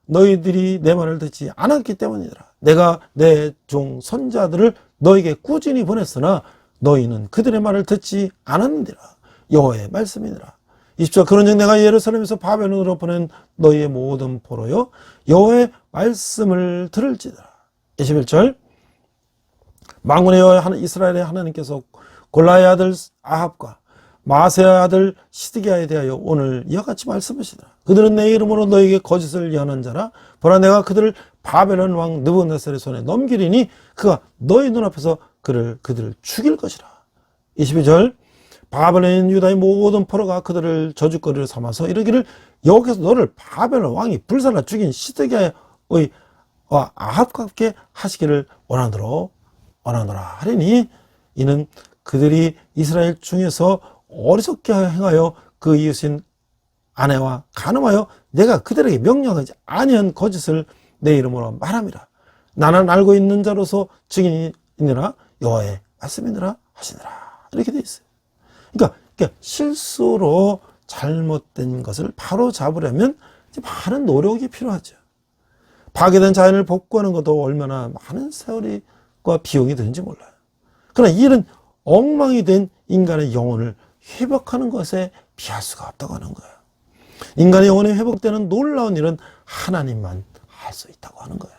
Speaker 2: 너희들이 내 말을 듣지 않았기 때문이더라. 내가 내 종 선자들을 너에게 꾸준히 보냈으나 너희는 그들의 말을 듣지 않았느니라. 여호와의 말씀이니라. 20절, 그런즉 내가 예루살렘에서 바벨론으로 보낸 너희의 모든 포로여 여호와의 말씀을 들을지더라. 21절, 만군의 여호와 이스라엘의 하나님께서 골라의 아들 아합과 마세의 아들 시드기야에 대하여 오늘 이와 같이 말씀하시더라. 그들은 내 이름으로 너에게 거짓을 예언한 자라. 보라 내가 그들을 바벨론 왕 느부갓네살의 손에 넘기리니 그가 너희 눈앞에서 그들을 죽일 것이라. 22절 바벨론인 유다의 모든 포로가 그들을 저주거리로 삼아서 이르기를 여기서 너를 바벨론 왕이 불살라 죽인 시드기야의 아합과 함께 하시기를 원하노라 하리니 이는 그들이 이스라엘 중에서 어리석게 행하여 그 이웃인 아내와 간음하여 내가 그들에게 명령하지 아니한 거짓을 내 이름으로 말함이라. 나는 알고 있는 자로서 증인이니라 여호와의 말씀이니라 하시니라. 이렇게 되어 있어요. 그러니까 실수로 잘못된 것을 바로 잡으려면 많은 노력이 필요하죠. 파괴된 자연을 복구하는 것도 얼마나 많은 세월과 비용이 드는지 몰라요. 그러나 이 일은 엉망이 된 인간의 영혼을 회복하는 것에 비할 수가 없다고 하는 거예요. 인간의 영혼이 회복되는 놀라운 일은 하나님만 할 수 있다고 하는 거예요.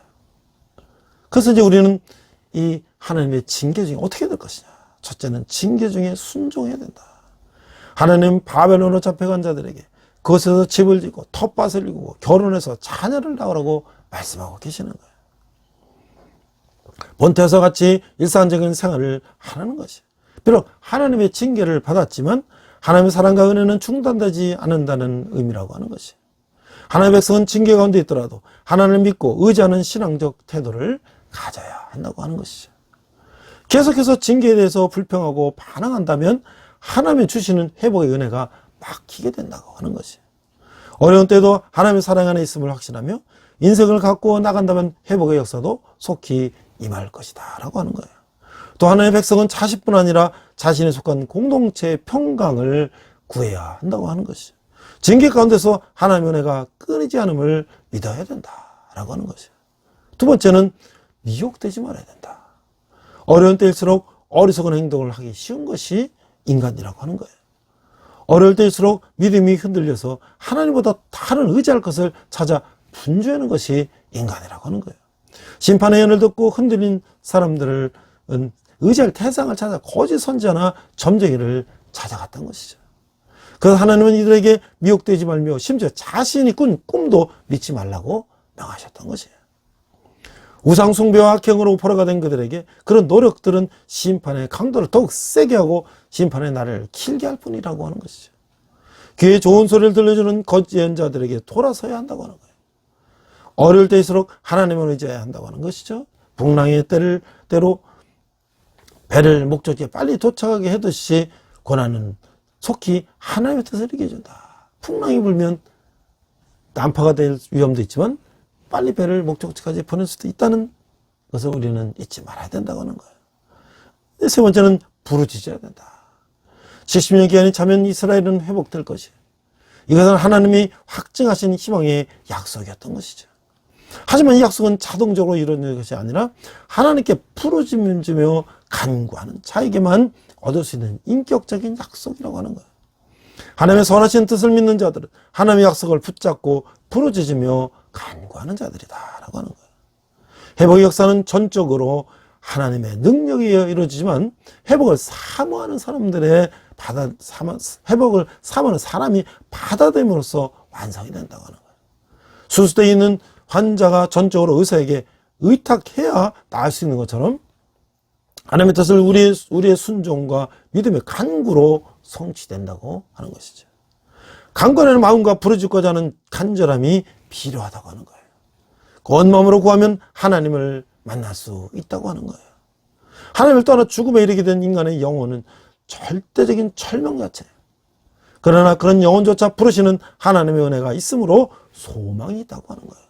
Speaker 2: 그래서 이제 우리는 이 하나님의 징계 중에 어떻게 될 것이냐. 첫째는 징계 중에 순종해야 된다. 하나님 바벨론으로 잡혀간 자들에게 그것에서 집을 짓고 텃밭을 이루고 결혼해서 자녀를 낳으라고 말씀하고 계시는 거예요. 본태에서 같이 일상적인 생활을 하라는 것이에요. 비록 하나님의 징계를 받았지만 하나님의 사랑과 은혜는 중단되지 않는다는 의미라고 하는 것이에요. 하나님의 백성은 징계 가운데 있더라도 하나님을 믿고 의지하는 신앙적 태도를 가져야 한다고 하는 것이죠. 계속해서 징계에 대해서 불평하고 반항한다면 하나님이 주시는 회복의 은혜가 막히게 된다고 하는 것이에요. 어려운 때도 하나님의 사랑 안에 있음을 확신하며 인생을 갖고 나간다면 회복의 역사도 속히 임할 것이다 라고 하는 거예요. 또 하나님의 백성은 자식뿐 아니라 자신이 속한 공동체의 평강을 구해야 한다고 하는 것이죠. 징계 가운데서 하나님의 은혜가 끊이지 않음을 믿어야 된다라고 하는 것이에요. 두 번째는 미혹되지 말아야 된다. 어려운 때일수록 어리석은 행동을 하기 쉬운 것이 인간이라고 하는 거예요. 어려울 때일수록 믿음이 흔들려서 하나님보다 다른 의지할 것을 찾아 분주하는 것이 인간이라고 하는 거예요. 심판의 예언을 듣고 흔들린 사람들은 의지할 대상을 찾아 거짓 선지자나 점쟁이를 찾아갔던 것이죠. 그래서 하나님은 이들에게 미혹되지 말며 심지어 자신이 꾼 꿈도 믿지 말라고 명하셨던 것이에요. 우상 숭배와 악행으로 포로가 된 그들에게 그런 노력들은 심판의 강도를 더욱 세게 하고 심판의 날을 길게 할 뿐이라고 하는 것이죠. 귀에 좋은 소리를 들려주는 거짓 예언자들에게 돌아서야 한다고 하는 거예요. 어려울 때일수록 하나님을 의지해야 한다고 하는 것이죠. 풍랑의 때로 배를 목적지에 빨리 도착하게 하듯이 고난은 속히 하나님의 뜻을 이루게 해준다. 풍랑이 불면 난파가 될 위험도 있지만 빨리 배를 목적지까지 보낼 수도 있다는 것을 우리는 잊지 말아야 된다고 하는 거예요. 세 번째는 부르짖어야 된다. 70년 기간이 차면 이스라엘은 회복될 것이에요. 이것은 하나님이 확증하신 희망의 약속이었던 것이죠. 하지만 이 약속은 자동적으로 이루어지는 것이 아니라 하나님께 부르짖으며 간구하는 자에게만 얻을 수 있는 인격적인 약속이라고 하는 거예요. 하나님의 선하신 뜻을 믿는 자들은 하나님의 약속을 붙잡고 부르짖으며 간구하는 자들이다 라고 하는 거예요. 회복의 역사는 전적으로 하나님의 능력에 의해 이루어지지만 회복을 사모하는 회복을 사모하는 사람이 받아들임으로써 완성이 된다고 하는 거예요. 수술대에 있는 환자가 전적으로 의사에게 의탁해야 나을 수 있는 것처럼 하나님의 뜻을 우리의 순종과 믿음의 간구로 성취된다고 하는 것이죠. 간구하는 마음과 부르짖고자 하는 간절함이 필요하다고 하는 거예요. 그 온 마음으로 구하면 하나님을 만날 수 있다고 하는 거예요. 하나님을 떠나 죽음에 이르게 된 인간의 영혼은 절대적인 절명자체예요. 그러나 그런 영혼조차 부르시는 하나님의 은혜가 있으므로 소망이 있다고 하는 거예요.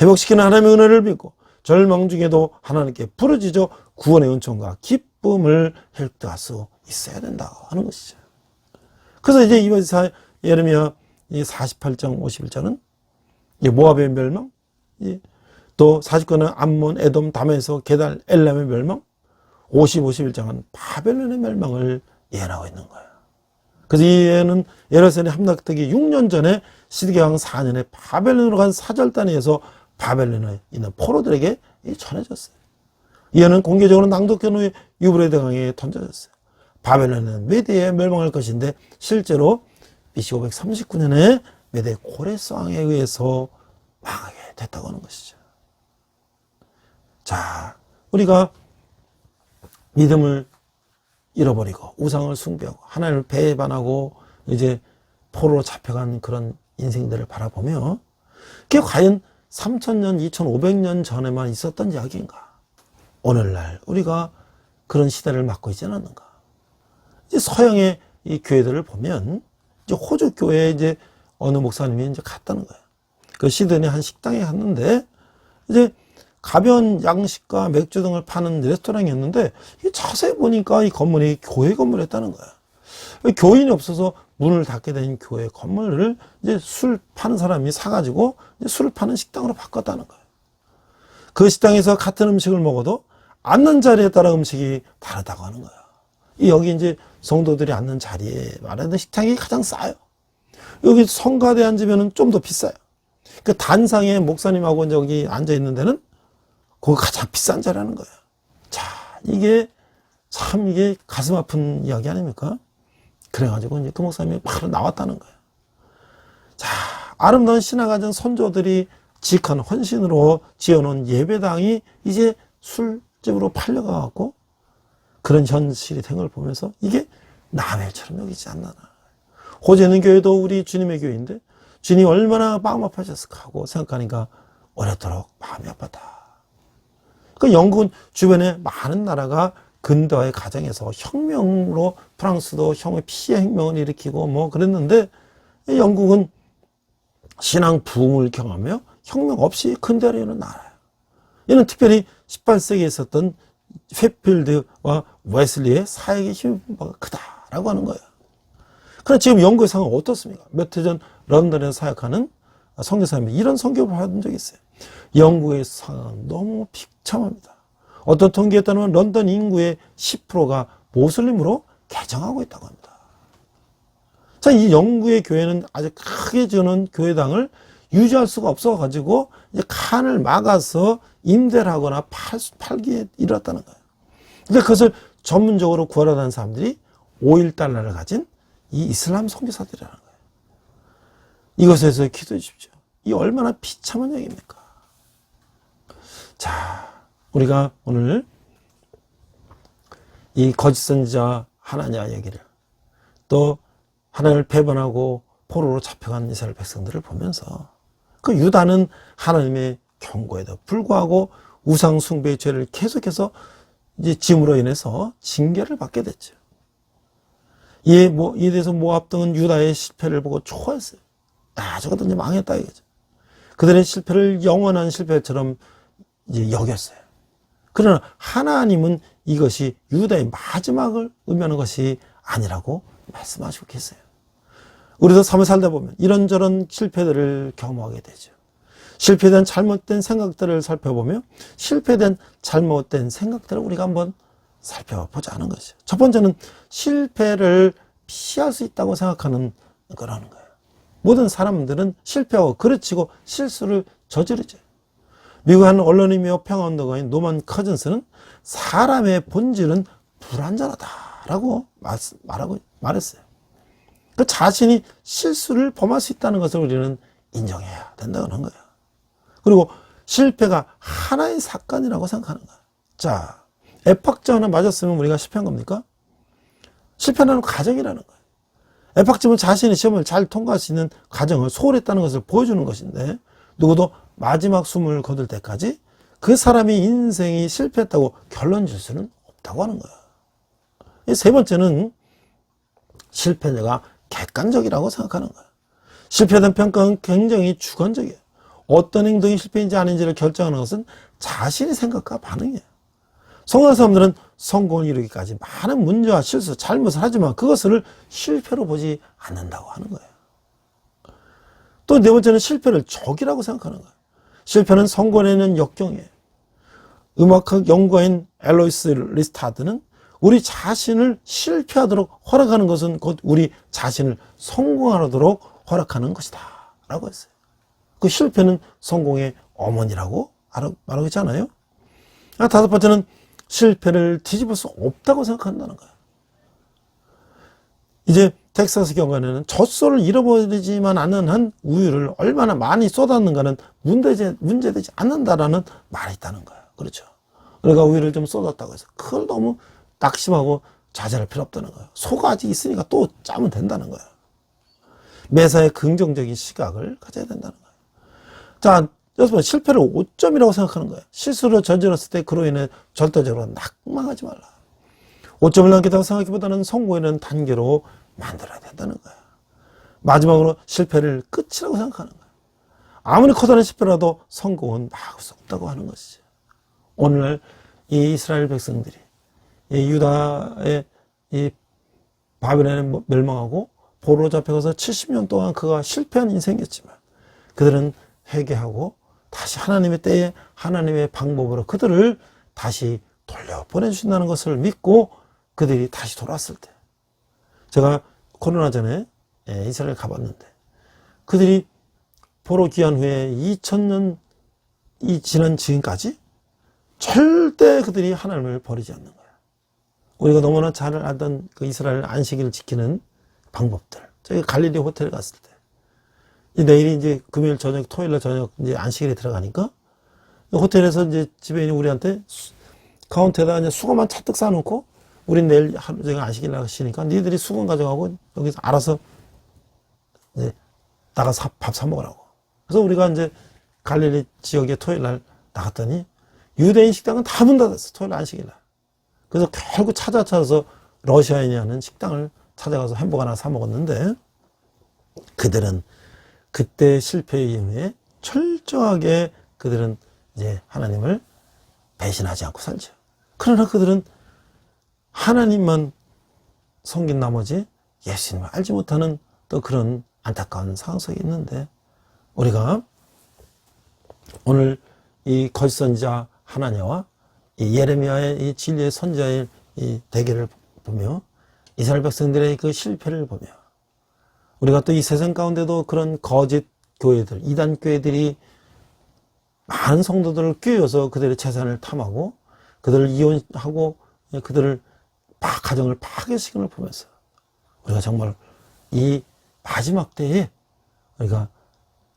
Speaker 2: 회복시키는 하나님의 은혜를 믿고 절망 중에도 하나님께 부르짖어 구원의 은총과 기쁨을 획득할 수 있어야 된다고 하는 것이죠. 그래서 이제 이번 예레미야 48장 51절은 모압의 멸망, 또 49는 암몬, 에돔, 담에서 게달, 엘람의 멸망, 51장은 바벨론의 멸망을 예언하고 있는 거예요. 그래서 이 예언은 예루살렘 함락되기 6년 전에 시드기야 왕 4년에 바벨론으로 간 사절단에 의해서 바벨론에 있는 포로들에게 전해졌어요. 이 예언은 공개적으로 낭독된 후에 유브라데 강에 던져졌어요. 바벨론은 메대에 멸망할 것인데 실제로 BC 539년에 메대 고레스 왕에 의해서 망하게 됐다고 하는 것이죠. 자, 우리가 믿음을 잃어버리고 우상을 숭배하고 하나님을 배반하고 이제 포로로 잡혀간 그런 인생들을 바라보며 그게 과연 3000년, 2500년 전에만 있었던 이야기인가? 오늘날 우리가 그런 시대를 맞고 있지는 않는가? 이제 서양의 이 교회들을 보면 이제 호주 교회에 이제 어느 목사님이 이제 갔다는 거예요. 그 시드니 한 식당에 갔는데 이제 가벼운 양식과 맥주 등을 파는 레스토랑이었는데 자세히 보니까 이 건물이 교회 건물이었다는 거야. 교인이 없어서 문을 닫게 된 교회 건물을 이제 술 파는 사람이 사가지고 이제 술을 파는 식당으로 바꿨다는 거예요. 그 식당에서 같은 음식을 먹어도 앉는 자리에 따라 음식이 다르다고 하는 거야. 여기 이제 성도들이 앉는 자리에 말하는 식당이 가장 싸요. 여기 성가대에 앉으면 좀 더 비싸요. 그 단상에 목사님하고 이제 여기 앉아 있는 데는 그거 가장 비싼 자리라는 거예요. 자, 이게 참 이게 가슴 아픈 이야기 아닙니까? 그래가지고 이제 그 목사님이 바로 나왔다는 거예요. 자, 아름다운 신앙가진 선조들이 지극한 헌신으로 지어놓은 예배당이 이제 술집으로 팔려가갖고 그런 현실이 된 걸 보면서 이게 남의 일처럼 여기지 않나. 호주에 있는 교회도 우리 주님의 교회인데 주님이 얼마나 마음 아파하셨을까 하고 생각하니까 오랫도록 마음이 아팠다. 그 영국은 주변에 많은 나라가 근대화의 과정에서 혁명으로 프랑스도 피해 혁명을 일으키고 뭐 그랬는데 영국은 신앙 부흥을 경험하며 혁명 없이 근대화를 이루는 나라예요. 이는 특별히 18세기에 있었던 휘필드와 웨슬리의 사역의 힘이 크다라고 하는 거예요. 그러나 지금 영국의 상황은 어떻습니까? 몇 해 전 런던에서 사역하는 선교사님이 이런 선교를 받은 적이 있어요. 영국의 상황은 너무 비참합니다. 어떤 통계에 따르면 런던 인구의 10%가 모슬림으로 개정하고 있다고 합니다. 자, 이 영국의 교회는 아주 크게 지어놓은 교회당을 유지할 수가 없어가지고 이제 칸을 막아서 임대를 하거나 팔기에 이르렀다는 거예요. 근데 그것을 전문적으로 구하려는 사람들이 5.1달러를 가진 이 이슬람 선교사들이라는 거예요. 이것에 대해서 기도해 주십시오. 이 얼마나 비참한 얘기입니까? 자, 우리가 오늘 이 거짓 선지자 하나냐 얘기를 또 하나님을 배반하고 포로로 잡혀간 이스라엘 백성들을 보면서 그 유다는 하나님의 경고에도 불구하고 우상 숭배의 죄를 계속해서 이제 짐으로 인해서 징계를 받게 됐죠. 이에 대해서 모압 등은 유다의 실패를 보고 초화했어요. 저것도 이제 망했다 이거죠. 그들의 실패를 영원한 실패처럼 이제 여겼어요. 그러나 하나님은 이것이 유다의 마지막을 의미하는 것이 아니라고 말씀하시고 계세요. 우리도 삶을 살다 보면 이런저런 실패들을 경험하게 되죠. 실패에 대한 잘못된 생각들을 살펴보며 실패에 대한 잘못된 생각들을 우리가 한번 살펴보자 하는 것이죠. 첫 번째는 실패를 피할 수 있다고 생각하는 거라는 거예요. 모든 사람들은 실패하고 그르치고 실수를 저지르죠. 미국 한 언론이며 평화운동가인 노만 커즌스는 사람의 본질은 불완전하다라고 말했어요. 그 자신이 실수를 범할 수 있다는 것을 우리는 인정해야 된다고 하는 거예요. 그리고 실패가 하나의 사건이라고 생각하는 거예요. 자, 앱학점 하나 맞았으면 우리가 실패한 겁니까? 실패하는 과정이라는 거예요. 앱학점은 자신의 시험을 잘 통과할 수 있는 과정을 소홀했다는 것을 보여주는 것인데 누구도 마지막 숨을 거둘 때까지 그 사람의 인생이 실패했다고 결론 줄 수는 없다고 하는 거예요. 세 번째는 실패자가 객관적이라고 생각하는 거예요. 실패에 대한 평가는 굉장히 주관적이에요. 어떤 행동이 실패인지 아닌지를 결정하는 것은 자신의 생각과 반응이에요. 성공한 사람들은 성공을 이루기까지 많은 문제와 실수, 잘못을 하지만 그것을 실패로 보지 않는다고 하는 거예요. 또 네 번째는 실패를 적이라고 생각하는 거예요. 실패는 성공에는 역경이에요. 음악학 연구가인 앨로이스 리스타드는 우리 자신을 실패하도록 허락하는 것은 곧 우리 자신을 성공하도록 허락하는 것이다 라고 했어요. 그 실패는 성공의 어머니라고 말하고 있잖아요. 다섯 번째는 실패를 뒤집을 수 없다고 생각한다는 거예요. 이제 텍사스 경관에는 젖소를 잃어버리지만 않는 한 우유를 얼마나 많이 쏟았는가는 문제되지 않는다라는 말이 있다는 거예요. 그렇죠. 우리가 우유를 좀 쏟았다고 해서 그걸 너무 낙심하고 좌절할 필요 없다는 거예요. 소가 아직 있으니까 또 짜면 된다는 거예요. 매사에 긍정적인 시각을 가져야 된다는 거예요. 자, 여러분 실패를 5점이라고 생각하는 거예요. 실수를 저질렀을 때 그로 인해 절대적으로 낙망하지 말라. 5점을 남기다고 생각하기보다는 성공에는 단계로 만들어야 된다는 거예요. 마지막으로 실패를 끝이라고 생각하는 거예요. 아무리 커다란 실패라도 성공은 막을 수 없다고 하는 것이죠. 오늘날 이 이스라엘 백성들이 이 유다의 이 바벨론에 멸망하고 포로로 잡혀가서 70년 동안 그가 실패한 인생이었지만 그들은 회개하고 다시 하나님의 때에 하나님의 방법으로 그들을 다시 돌려보내주신다는 것을 믿고 그들이 다시 돌아왔을 때, 제가 코로나 전에 이스라엘 가봤는데 그들이 포로 귀환 후에 2000년이 지난 지금까지 절대 그들이 하나님을 버리지 않는 거예요. 우리가 너무나 잘 알던 그 이스라엘 안식일을 지키는 방법들. 저희 갈릴리 호텔에 갔을 때, 내일이 이제 금요일 저녁, 토요일 날 저녁 이제 안식일에 들어가니까 호텔에서 이제 집에 우리한테 카운터에다가 이제 수건만 잔뜩 싸놓고 우린 내일 하루 종일 안식일 나가시니까 니들이 수건 가져가고 여기서 알아서 이제 나가서 밥 사 먹으라고. 그래서 우리가 이제 갈릴리 지역에 토요일 날 나갔더니 유대인 식당은 다 문 닫았어. 토요일 안식일 날. 그래서 결국 찾아서 러시아인이 하는 식당을 찾아가서 햄버거 하나 사 먹었는데 그들은 그때 실패 이후에 철저하게 그들은 이제 하나님을 배신하지 않고 살죠. 그러나 그들은 하나님만 섬긴 나머지 예수님을 알지 못하는 또 그런 안타까운 상황 속에 있는데 우리가 오늘 이 거짓 선지자 하나냐와 이 예레미야의 이 진리의 선지자의 이 대결을 보며 이스라엘 백성들의 그 실패를 보며 우리가 또 이 세상 가운데도 그런 거짓 교회들, 이단 교회들이 많은 성도들을 꿰어서 그들의 재산을 탐하고 그들을 이혼하고 그들을 가정을 파괴시키는 걸 보면서 우리가 정말 이 마지막 때에 우리가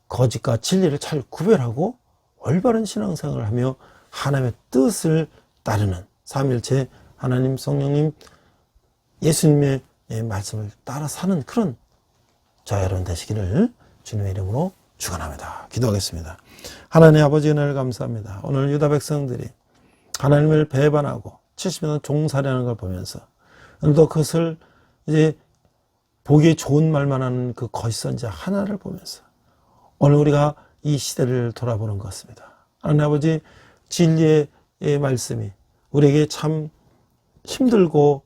Speaker 2: 거짓과 진리를 잘 구별하고 올바른 신앙생활을 하며 하나님의 뜻을 따르는 삼위일체 하나님, 성령님, 예수님의 말씀을 따라 사는 그런 저와 여러분 되시기를 주님의 이름으로 축원합니다. 기도하겠습니다. 하나님 아버지 은혜를 감사합니다. 오늘 유다 백성들이 하나님을 배반하고 70년 종살이하는 걸 보면서 오늘도 그것을 이제 보기 좋은 말만 하는 그 거짓 선지자 하나를 보면서 오늘 우리가 이 시대를 돌아보는 것 같습니다. 하나님 아버지 진리의 말씀이 우리에게 참 힘들고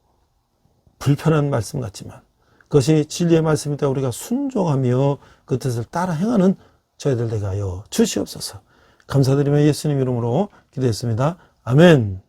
Speaker 2: 불편한 말씀 같지만 그것이 진리의 말씀이다 우리가 순종하며 그 뜻을 따라 행하는 저희들 되게 하여 주시옵소서. 감사드리며 예수님 이름으로 기도했습니다. 아멘.